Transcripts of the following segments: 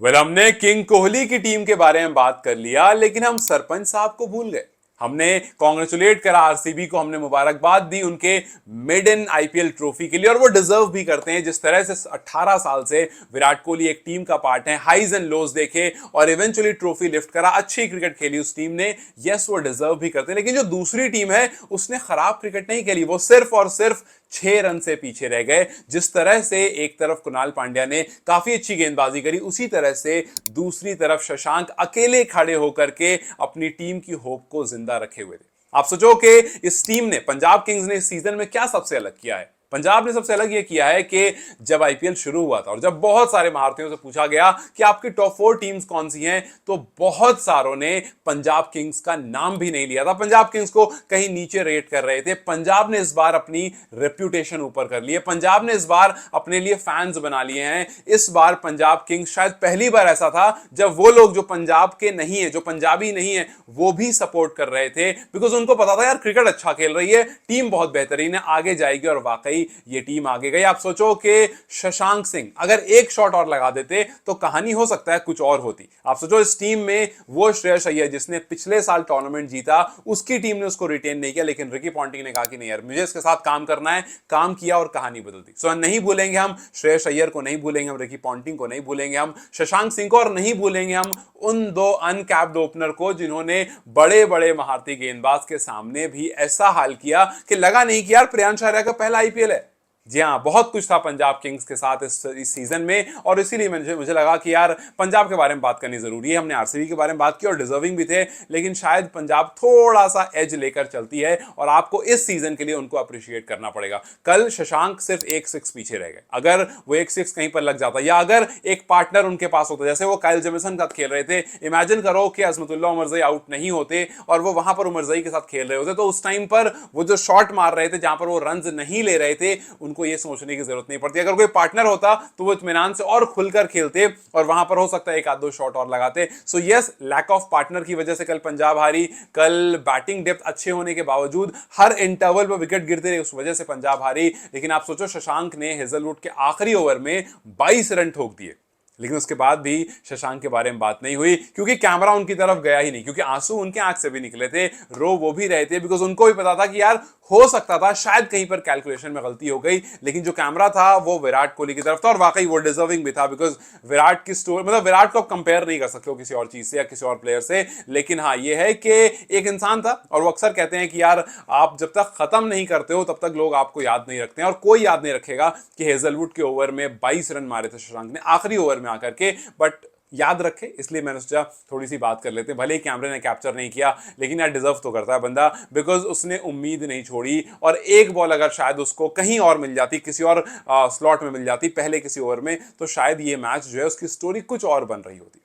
हमने किंग कोहली की टीम के बारे में बात कर लिया, लेकिन हम सरपंच साहब को भूल गए। हमने कॉन्ग्रेचुलेट करा आरसीबी को, हमने मुबारकबाद दी उनके मेडन आईपीएल ट्रॉफी के लिए, और वो डिजर्व भी करते हैं। जिस तरह से 18 साल से विराट कोहली एक टीम का पार्ट है, हाइज एंड लोज देखे और इवेंचुअली ट्रॉफी लिफ्ट करा, अच्छी क्रिकेट खेली उस टीम ने। यस, वो डिजर्व भी करते हैं, लेकिन जो दूसरी टीम है उसने खराब क्रिकेट नहीं खेली। वो सिर्फ और सिर्फ 6 रन से पीछे रह गए। जिस तरह से एक तरफ कुणाल पांड्या ने काफी अच्छी गेंदबाजी करी, उसी तरह से दूसरी तरफ शशांक अकेले खड़े होकर के अपनी टीम की होप को जिंदा रखे हुए थे। आप सोचो कि इस टीम ने, पंजाब किंग्स ने इस सीजन में क्या सबसे अलग किया है। पंजाब ने सबसे अलग यह किया है कि जब आईपीएल शुरू हुआ था और जब बहुत सारे महारथियों से पूछा गया कि आपकी टॉप 4 टीम्स कौन सी हैं, तो बहुत सारों ने पंजाब किंग्स का नाम भी नहीं लिया था। पंजाब किंग्स को कहीं नीचे रेट कर रहे थे। पंजाब ने इस बार अपनी रेप्यूटेशन ऊपर कर ली है। पंजाब ने इस बार अपने लिए फैंस बना लिए हैं। इस बार पंजाब किंग्स, शायद पहली बार ऐसा था जब वो लोग जो पंजाब के नहीं है, जो पंजाबी नहीं है, वो भी सपोर्ट कर रहे थे, बिकॉज उनको पता था यार क्रिकेट अच्छा खेल रही है, टीम बहुत बेहतरीन है, आगे जाएगी। और वाकई ये टीम आगे गई। आप सोचो कि शशांक सिंह अगर एक शॉट और लगा देते तो कहानी हो सकता है कुछ और होती। आप सोचो इस टीम में वो श्रेयस अय्यर जिसने पिछले साल टूर्नामेंट जीता, उसकी टीम ने उसको रिटेन नहीं किया, लेकिन रिकी पॉन्टिंग ने कहा कि नहीं यार, मुझे इसके साथ काम करना है। काम किया और कहानी बदल दी। सो नहीं भूलेंगे हम श्रेयस अय्यर को, नहीं भूलेंगे हम रिकी पॉन्टिंग को, नहीं भूलेंगे हम शशांक सिंह को, और नहीं भूलेंगे हम उन 2 अनकैप्ड ओपनर को जिन्होंने बड़े बड़े महारथी गेंदबाज के सामने भी ऐसा हाल किया कि लगा नहीं कि यार प्रियांश आर्या का पहला आईपीएल है। जी हाँ, बहुत कुछ था पंजाब किंग्स के साथ इस सीजन में, और इसीलिए मुझे लगा कि यार पंजाब के बारे में बात करनी जरूरी है। हमने आरसीबी के बारे में बात की और डिजर्विंग भी थे, लेकिन शायद पंजाब थोड़ा सा एज लेकर चलती है और आपको इस सीजन के लिए उनको अप्रिशिएट करना पड़ेगा। कल शशांक सिर्फ 1 6 पीछे रह गए। अगर वो 1 6 कहीं पर लग जाता, या अगर एक पार्टनर उनके पास होता, जैसे वो काइल जेमिसन के साथ खेल रहे थे, इमेजिन करो कि अजमतुल्लाह उमरजई आउट नहीं होते और वो वहां पर उमरजई के साथ खेल रहे होते, तो उस टाइम पर वो जो शॉट मार रहे थे, जहां पर वो रन नहीं ले रहे थे, उनको ये सोचने की जरूरत नहीं पड़ती। अगर कोई पार्टनर होता तो वो इत्मीनान से और खुलकर खेलते और वहां पर हो सकता है 1 आध 2 शॉट और लगाते। So yes, lack of partner की वजह से कल पंजाब हारी। कल बैटिंग डेप्थ अच्छे होने के बावजूद हर इंटरवल पर विकेट गिरते रहे, उस वजह से पंजाब हारी। लेकिन आप सोचो शशांक ने हेजलवुड के आखिरी ओवर में 22 रन ठोक दिए, लेकिन उसके बाद भी शशांक के बारे में बात नहीं हुई, क्योंकि कैमरा उनकी तरफ गया ही नहीं, क्योंकि आंसू उनके आंख से भी निकले थे, रो वो भी रहे थे, बिकॉज उनको भी पता था कि यार हो सकता था शायद कहीं पर कैलकुलेशन में गलती हो गई, लेकिन जो कैमरा था वो विराट कोहली की तरफ था। और वाकई वो डिजर्विंग भी था, बिकॉज विराट की स्टोरी, मतलब विराट को कंपेयर नहीं कर सकते हो किसी और चीज से या किसी और प्लेयर से, लेकिन हाँ ये है कि एक इंसान था, और वो अक्सर कहते हैं कि यार आप जब तक खत्म नहीं करते हो तब तक लोग आपको याद नहीं रखते हैं, और कोई याद नहीं रखेगा कि हेजलवुड के ओवर में 22 रन मारे थे शशांक ने आखिरी ओवर में आकर के। बट याद रखे, इसलिए मैंने सोचा थोड़ी सी बात कर लेते हैं। भले ही कैमरे ने कैप्चर नहीं किया, लेकिन यार डिजर्व तो करता है बंदा, बिकॉज उसने उम्मीद नहीं छोड़ी, और एक बॉल अगर शायद उसको कहीं और मिल जाती, किसी और स्लॉट में मिल जाती, पहले किसी ओवर में, तो शायद ये मैच जो है उसकी स्टोरी कुछ और बन रही होती।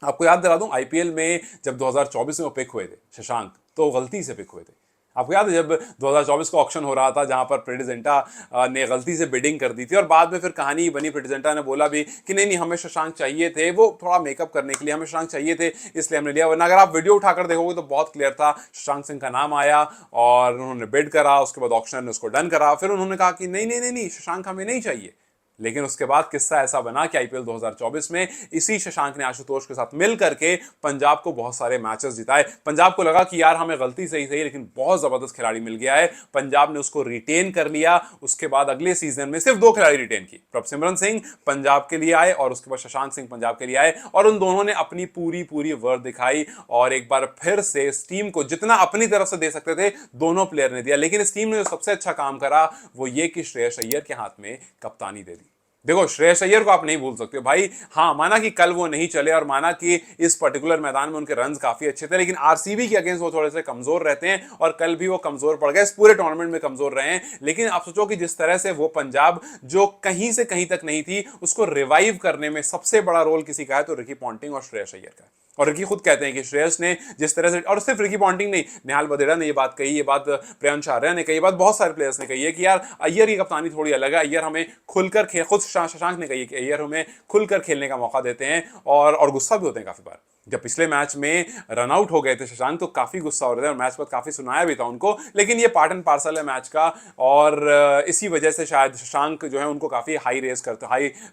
आपको याद दिला दूं, आईपीएल में जब 2024 में वो पिक हुए थे शशांक, तो गलती से पिक हुए थे। आपको याद है जब 2024 का ऑक्शन हो रहा था, जहां पर प्रेडिजेंटा ने गलती से बिडिंग कर दी थी, और बाद में फिर कहानी बनी, प्रेडिजेंटा ने बोला भी कि नहीं नहीं हमें शशांक चाहिए थे, वो थोड़ा मेकअप करने के लिए हमें शशांक चाहिए थे, इसलिए हमने लिया। वरना अगर आप वीडियो उठाकर देखोगे तो बहुत क्लियर था, शशांक सिंह का नाम आया और उन्होंने बिड करा, उसके बाद ऑक्शन ने उसको डन करा, फिर उन्होंने कहा कि नहीं नहीं नहीं नहीं शशांक हमें नहीं चाहिए। लेकिन उसके बाद किस्सा ऐसा बना कि आईपीएल 2024 में इसी शशांक ने आशुतोष के साथ मिल करके पंजाब को बहुत सारे मैचेस जिताए। पंजाब को लगा कि यार हमें गलती सही सही, लेकिन बहुत जबरदस्त खिलाड़ी मिल गया है। पंजाब ने उसको रिटेन कर लिया। उसके बाद अगले सीजन में सिर्फ 2 खिलाड़ी रिटेन की, प्रभसिमरन सिंह पंजाब के लिए आए और उसके बाद शशांक सिंह पंजाब के लिए आए, और उन दोनों ने अपनी पूरी पूरी वर्थ दिखाई, और एक बार फिर से इस टीम को जितना अपनी तरफ से दे सकते थे दोनों प्लेयर ने दिया। लेकिन इस टीम ने जो सबसे अच्छा काम करा वो ये कि श्रेयस अय्यर के हाथ में कप्तानी दे दी। देखो श्रेयस अय्यर को आप नहीं भूल सकते भाई। हाँ, माना कि कल वो नहीं चले और माना कि इस पर्टिकुलर मैदान में उनके रन्स काफी अच्छे थे, लेकिन आरसीबी के अगेंस्ट वो थोड़े से कमजोर रहते हैं, और कल भी वो कमजोर पड़ गए, इस पूरे टूर्नामेंट में कमजोर रहे हैं। लेकिन आप सोचो कि जिस तरह से वो पंजाब जो कहीं से कहीं तक नहीं थी, उसको रिवाइव करने में सबसे बड़ा रोल किसी का है तो रिकी पॉन्टिंग और श्रेयस अय्यर का। और रिकी खुद कहते हैं कि श्रेयस ने जिस तरह से, और सिर्फ रिकी पॉन्टिंग नहीं, निहाल बदेड़ा ने ये बात कही, ये बात प्रियांश आर्या ने कही, ये बात बहुत सारे प्लेयर्स ने कही है कि यार अय्यर की कप्तानी थोड़ी अलग है, अय्यर हमें खुलकर खेल, खुद शशांक ने कही कि अय्यर हमें खुलकर खेलने का मौका देते हैं, और गुस्सा भी होते हैं काफी बार। जब पिछले मैच में रन आउट हो गए थे शशांक तो काफी गुस्सा हो रहे थे और मैच पर काफी सुनाया भी था उनको, लेकिन ये पार्ट एंड पार्सल है मैच का। और इसी वजह से शायद शशांक जो है उनको काफी हाई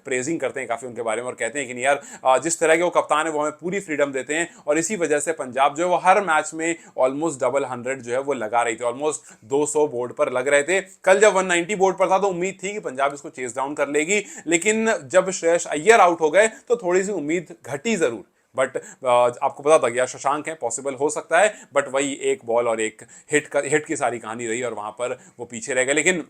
प्रेजिंग करते हैं काफी उनके बारे में, और कहते हैं कि नहीं यार जिस तरह के वो कप्तान है वो हमें पूरी फ्रीडम देते हैं। और इसी वजह से पंजाब जो है वो हर मैच में ऑलमोस्ट डबल 100 जो है वो लगा रही थी, ऑलमोस्ट 200 बोर्ड पर लग रहे थे। कल जब 190 बोर्ड पर था तो उम्मीद थी कि पंजाब इसको चेस डाउन कर लेगी, लेकिन जब श्रेयस अय्यर आउट हो गए तो थोड़ी सी उम्मीद घटी जरूर। बट आपको पता था कि यार शशांक है, पॉसिबल हो सकता है, बट वही एक बॉल और एक हिट की सारी कहानी रही और वहां पर वो पीछे रह गए। लेकिन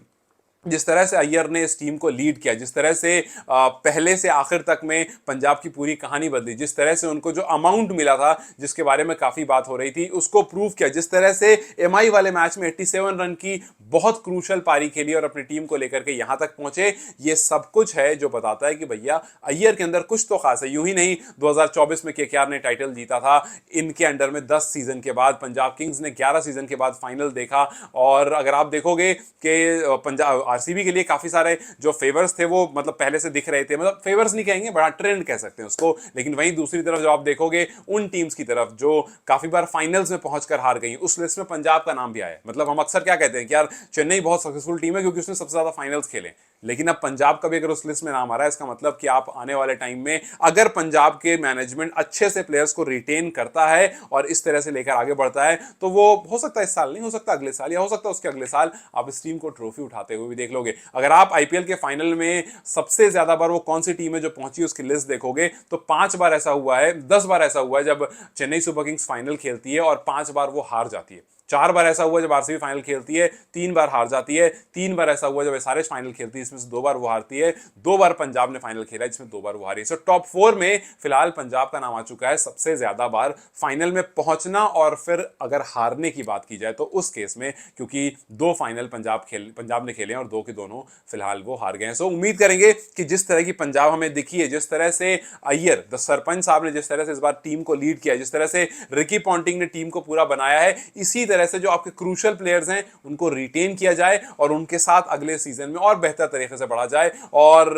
जिस तरह से अय्यर ने इस टीम को लीड किया, जिस तरह से पहले से आखिर तक में पंजाब की पूरी कहानी बदली, जिस तरह से उनको जो अमाउंट मिला था जिसके बारे में काफी बात हो रही थी उसको प्रूव किया, जिस तरह से एमआई वाले मैच में 87 रन की बहुत क्रूशल पारी खेली और अपनी टीम को लेकर के यहां तक पहुंचे, ये सब कुछ है जो बताता है कि भैया अय्यर के अंदर कुछ तो खास है। यूं ही नहीं 2024 में केकेआर ने टाइटल जीता था इनके अंडर में 10 सीजन के बाद, पंजाब किंग्स ने 11 सीजन के बाद फाइनल देखा। और अगर आप देखोगे कि पंजाब आरसीबी के लिए काफी सारे जो फेवर्स थे वो मतलब पहले से दिख रहे थे, मतलब फेवर्स नहीं कहेंगे, बड़ा ट्रेंड कह सकते हैं उसको। लेकिन वहीं दूसरी तरफ जब आप देखोगे उन टीम्स की तरफ जो काफी बार फाइनल्स में पहुंचकर हार गई, उस लिस्ट में पंजाब का नाम भी आया। मतलब हम अक्सर क्या कहते हैं कि यार चेन्नई बहुत सक्सेसफुल टीम है क्योंकि उसने सबसे ज्यादा फाइनल्स खेले, लेकिन अब पंजाब का भी अगर उस लिस्ट में नाम आ रहा है, इसका मतलब कि आप आने वाले टाइम में अगर पंजाब के मैनेजमेंट अच्छे से प्लेयर्स को रिटेन करता है और इस तरह से लेकर आगे बढ़ता है तो वो हो सकता है इस साल नहीं, हो सकता अगले साल, या हो सकता है उसके अगले साल आप इस टीम को ट्रॉफी उठाते हुए भी देख लोगे। अगर आप आईपीएल के फाइनल में सबसे ज्यादा बार वो कौन सी टीम है जो पहुंची उसकी लिस्ट देखोगे तो 5 बार ऐसा हुआ है, 10 बार ऐसा हुआ है जब चेन्नई सुपर किंग्स फाइनल खेलती है और 5 बार वो हार जाती है। 4 बार ऐसा हुआ जब आरसीबी फाइनल खेलती है, 3 बार हार जाती है। 3 बार ऐसा हुआ जब एसआरएच फाइनल खेलती है, इसमें से 2 बार वो हारती है। 2 बार पंजाब ने फाइनल खेला जिसमें 2 बार वो हारी। सो टॉप 4 में फिलहाल पंजाब का नाम आ चुका है सबसे ज्यादा बार फाइनल में पहुंचना। और फिर अगर हारने की बात की जाए तो उस केस में, क्योंकि 2 फाइनल पंजाब ने खेले और 2 के दोनों फिलहाल वो हार गए हैं। सो उम्मीद करेंगे कि जिस तरह की पंजाब हमें दिखी है, जिस तरह से अय्यर द सरपंच साहब ने जिस तरह से इस बार टीम को लीड किया, जिस तरह से रिकी पॉन्टिंग ने टीम को पूरा बनाया है, इसी तरह से जो आपके क्रूशियल प्लेयर्स हैं उनको रिटेन किया जाए और उनके साथ अगले सीजन में और बेहतर तरीके से बढ़ा जाए। और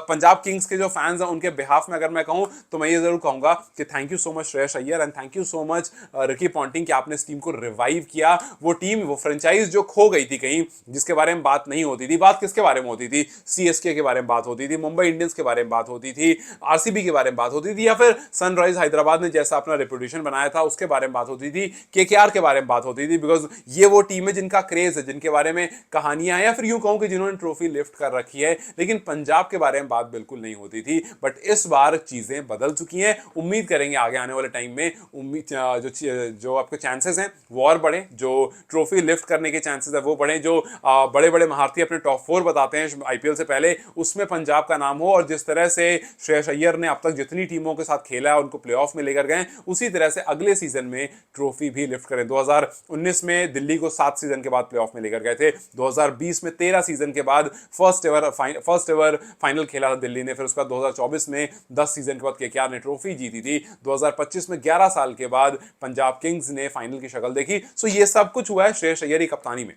पंजाब किंग्स के जो फैंस हैं उनके बिहाफ में अगर मैं कहूं तो मैं ये जरूर कहूंगा कि thank you so much Shreyas Iyer and thank you so much Ricky Ponting कि आपने इस टीम को रिवाइव किया। वो टीम, वो फ्रेंचाइज जो खो गई थी कहीं, जिसके बारे में बात नहीं होती थी, बात किसके बारे में होती थी? सीएसके के बारे में बात होती थी, मुंबई इंडियंस के बारे में बात होती थी, आरसीबी के बारे में बात होती थी, या फिर सनराइज हैदराबाद ने जैसा अपना रेपुटेशन बनाया था उसके बारे में बात होती थी, केकेआर के बारे में बात होती थी। बिकॉज ये वो टीम है जिनका क्रेज है, जिनके बारे में कहानियां हैं, या फिर यूं कहूं कि जिन्होंने ट्रॉफी लिफ्ट कर रखी है। लेकिन पंजाब के बारे में बात बिल्कुल नहीं होती थी। बट इस बार चीजें बदल चुकी हैं। उम्मीद करेंगे आगे आने वाले टाइम में जो आपके चांसेस हैं वो और बढ़े, जो ट्रॉफी लिफ्ट करने के चांसेस है वो बढ़े, जो बड़े बड़े महारथी अपने टॉप 4 बताते हैं आईपीएल से पहले उसमें पंजाब का नाम हो। और जिस तरह से श्रेयस अय्यर ने अब तक जितनी टीमों के साथ खेला है उनको प्लेऑफ में लेकर गए, उसी तरह से अगले सीजन में ट्रॉफी भी लिफ्ट करें। 2019 में दिल्ली को 7 सीजन के बाद प्लेऑफ में लेकर गए थे, 2020 में 13 सीजन के बाद फर्स्ट एवर फाइनल खेला था दिल्ली ने, फिर उसके बाद 2024 में 10 सीजन के बाद केकेआर ने ट्रॉफी जीती थी, 2025 में 11 साल के बाद पंजाब किंग्स ने फाइनल की शक्ल देखी। सो ये सब कुछ हुआ है श्रेयस अय्यर की कप्तानी में।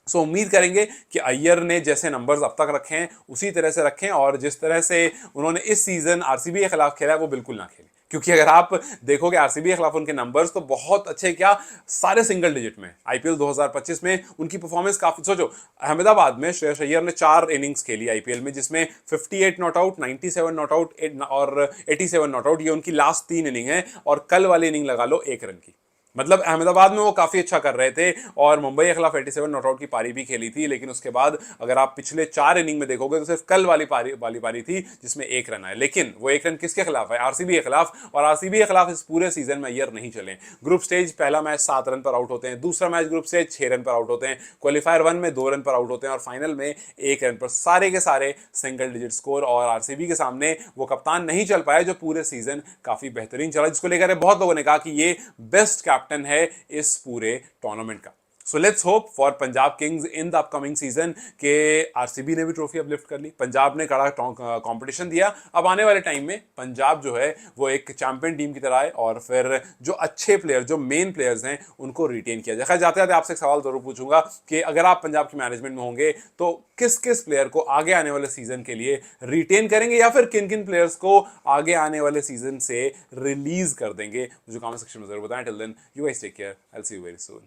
सो उम्मीद करेंगे कि अय्यर ने जैसे नंबर्स अब तक रखे हैं उसी तरह से रखें, और जिस तरह से उन्होंने इस सीजन आरसीबी के खिलाफ खेला है वो बिल्कुल ना खेले। क्योंकि अगर आप देखोगे आरसीबी के खिलाफ उनके नंबर्स तो बहुत अच्छे, क्या सारे सिंगल डिजिट में। आईपीएल 2025 में उनकी परफॉर्मेंस काफी, सोचो अहमदाबाद में श्रेयस अय्यर ने 4 इनिंग्स खेली आईपीएल में, जिसमें 58 नॉट आउट, 97 नॉट आउट और 87 नॉट आउट, ये उनकी लास्ट 3 इनिंग है। और कल वाली इनिंग लगा लो 1 रन की। मतलब अहमदाबाद में वो काफी अच्छा कर रहे थे और मुंबई के खिलाफ 87 नॉट आउट की पारी भी खेली थी। लेकिन उसके बाद अगर आप पिछले 4 इनिंग में देखोगे तो सिर्फ कल वाली पारी थी जिसमें 1 रन आए। लेकिन वो 1 रन किसके खिलाफ है? आरसीबी के खिलाफ। और आरसीबी के खिलाफ इस पूरे सीजन में अय्यर नहीं चले। ग्रुप स्टेज पहला मैच 7 रन पर आउट होते हैं, दूसरा मैच ग्रुप स्टेज 6 रन पर आउट होते हैं, क्वालिफायर 1 में 2 रन पर आउट होते हैं और फाइनल में 1 रन पर, सारे के सारे सिंगल डिजिट स्कोर। और आरसीबी के सामने वो कप्तान नहीं चल पाया जो पूरे सीजन काफी बेहतरीन चला, जिसको लेकर बहुत लोगों ने कहा कि ये बेस्ट कैप्टन है इस पूरे टूर्नामेंट का। So let's hope for Punjab kings in the upcoming season के आरसीबी ने भी ट्रॉफी अपलिफ्ट कर ली, पंजाब ने कड़ा कंपटीशन दिया। अब आने वाले टाइम में पंजाब जो है वो एक चैंपियन टीम की तरह है और फिर जो अच्छे प्लेयर, जो मेन प्लेयर्स हैं, उनको रिटेन किया जाए। खैर जाते जाते आपसे एक सवाल जरूर पूछूंगा कि अगर आप पंजाब की मैनेजमेंट में होंगे तो किस किस प्लेयर को आगे आने वाले सीजन के लिए रिटेन करेंगे या फिर किन किन प्लेयर्स को आगे आने वाले सीजन से रिलीज कर देंगे, मुझे कमेंट सेक्शन में जरूर बताएं। Till then you guys take care, I will see you very soon.